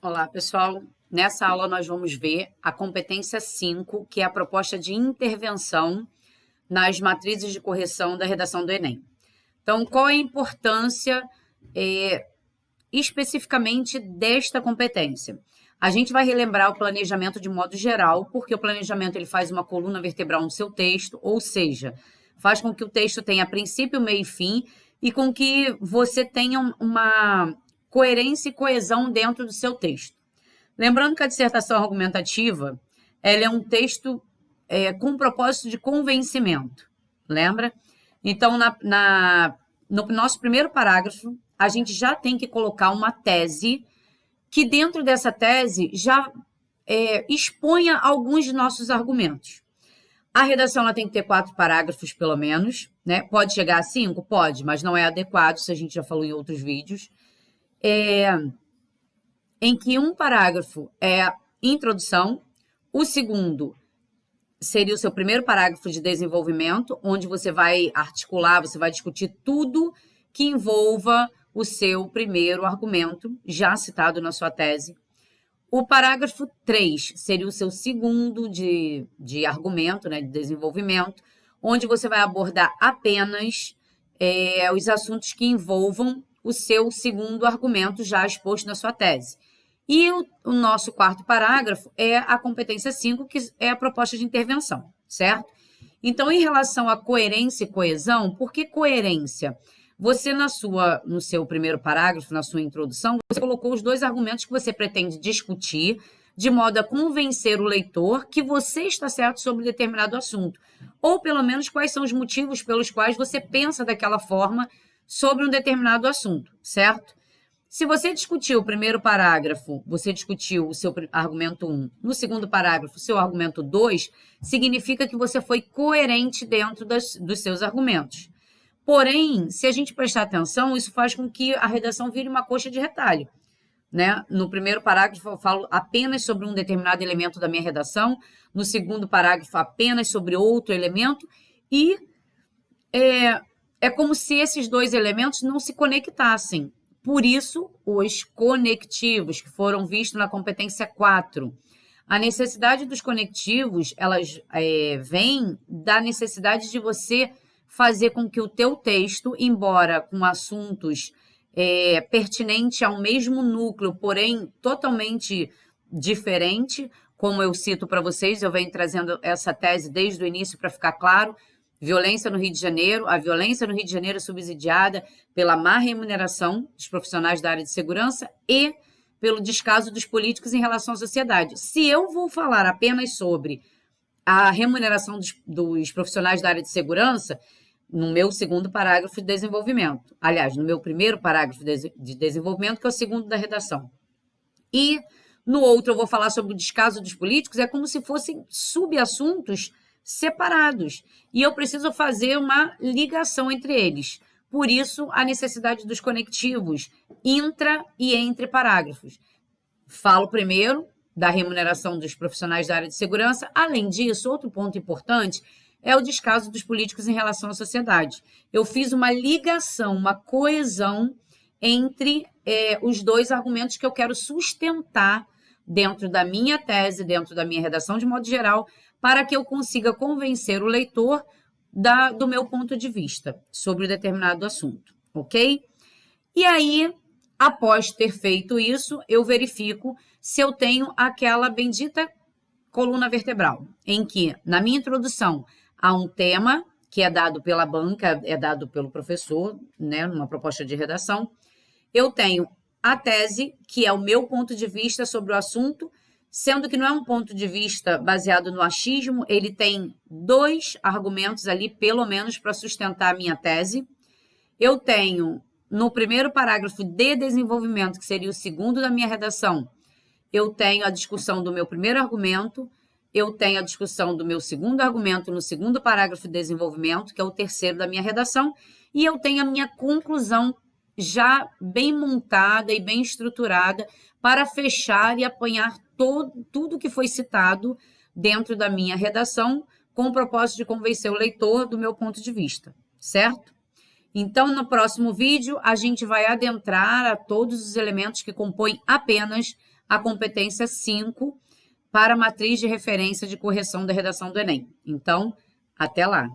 Olá, pessoal. Nessa aula nós vamos ver a competência 5, que é a proposta de intervenção nas matrizes de correção da redação do Enem. Então, qual é a importância especificamente desta competência? A gente vai relembrar o planejamento de modo geral, porque o planejamento ele faz uma coluna vertebral no seu texto, ou seja, faz com que o texto tenha princípio, meio e fim, e com que você tenha uma coerência e coesão dentro do seu texto. Lembrando que a dissertação argumentativa ela é um texto com propósito de convencimento, lembra? Então, no nosso primeiro parágrafo, a gente já tem que colocar uma tese que dentro dessa tese já exponha alguns de nossos argumentos. A redação ela tem que ter 4 parágrafos, pelo menos, né? Pode chegar a 5? Pode, mas não é adequado, isso a gente já falou em outros vídeos. Em que um parágrafo é a introdução, o segundo seria o seu primeiro parágrafo de desenvolvimento, onde você vai articular, você vai discutir tudo que envolva o seu primeiro argumento, já citado na sua tese. O parágrafo 3 seria o seu segundo de argumento, né, de desenvolvimento, onde você vai abordar apenas os assuntos que envolvam o seu segundo argumento já exposto na sua tese. E o nosso quarto parágrafo é a competência 5, que é a proposta de intervenção, certo? Então, em relação à coerência e coesão, por que coerência? Você, no seu primeiro parágrafo, na sua introdução, você colocou os 2 argumentos que você pretende discutir, de modo a convencer o leitor que você está certo sobre determinado assunto. Ou, pelo menos, quais são os motivos pelos quais você pensa daquela forma sobre um determinado assunto, certo? Se você discutiu o primeiro parágrafo, você discutiu o seu argumento 1, no segundo parágrafo, o seu argumento 2, significa que você foi coerente dentro dos seus argumentos. Porém, se a gente prestar atenção, isso faz com que a redação vire uma coxa de retalho, né? No primeiro parágrafo, eu falo apenas sobre um determinado elemento da minha redação, no segundo parágrafo, apenas sobre outro elemento, e é como se esses 2 elementos não se conectassem. Por isso, os conectivos, que foram vistos na competência 4. A necessidade dos conectivos, elas vêm da necessidade de você fazer com que o teu texto, embora com assuntos pertinentes ao mesmo núcleo, porém totalmente diferente, como eu cito para vocês, eu venho trazendo essa tese desde o início para ficar claro, violência no Rio de Janeiro, a violência no Rio de Janeiro é subsidiada pela má remuneração dos profissionais da área de segurança e pelo descaso dos políticos em relação à sociedade. Se eu vou falar apenas sobre a remuneração dos profissionais da área de segurança, no meu segundo parágrafo de desenvolvimento, aliás, no meu primeiro parágrafo de desenvolvimento, que é o segundo da redação. E no outro eu vou falar sobre o descaso dos políticos, é como se fossem subassuntos separados. E eu preciso fazer uma ligação entre eles. Por isso, a necessidade dos conectivos intra e entre parágrafos. Falo primeiro da remuneração dos profissionais da área de segurança. Além disso, outro ponto importante é o descaso dos políticos em relação à sociedade. Eu fiz uma ligação, uma coesão entre os 2 argumentos que eu quero sustentar dentro da minha tese, dentro da minha redação de modo geral, para que eu consiga convencer o leitor do meu ponto de vista sobre determinado assunto, ok? E aí, após ter feito isso, eu verifico se eu tenho aquela bendita coluna vertebral, em que, na minha introdução, há um tema que é dado pela banca, é dado pelo professor, né, numa proposta de redação. Eu tenho a tese, que é o meu ponto de vista sobre o assunto, sendo que não é um ponto de vista baseado no achismo, ele tem 2 argumentos ali, pelo menos, para sustentar a minha tese. Eu tenho, no primeiro parágrafo de desenvolvimento, que seria o segundo da minha redação, eu tenho a discussão do meu primeiro argumento, eu tenho a discussão do meu segundo argumento no segundo parágrafo de desenvolvimento, que é o terceiro da minha redação, e eu tenho a minha conclusão já bem montada e bem estruturada para fechar e apanhar tudo que foi citado dentro da minha redação com o propósito de convencer o leitor do meu ponto de vista, certo? Então, no próximo vídeo, a gente vai adentrar a todos os elementos que compõem apenas a competência 5 para a matriz de referência de correção da redação do Enem. Então, até lá!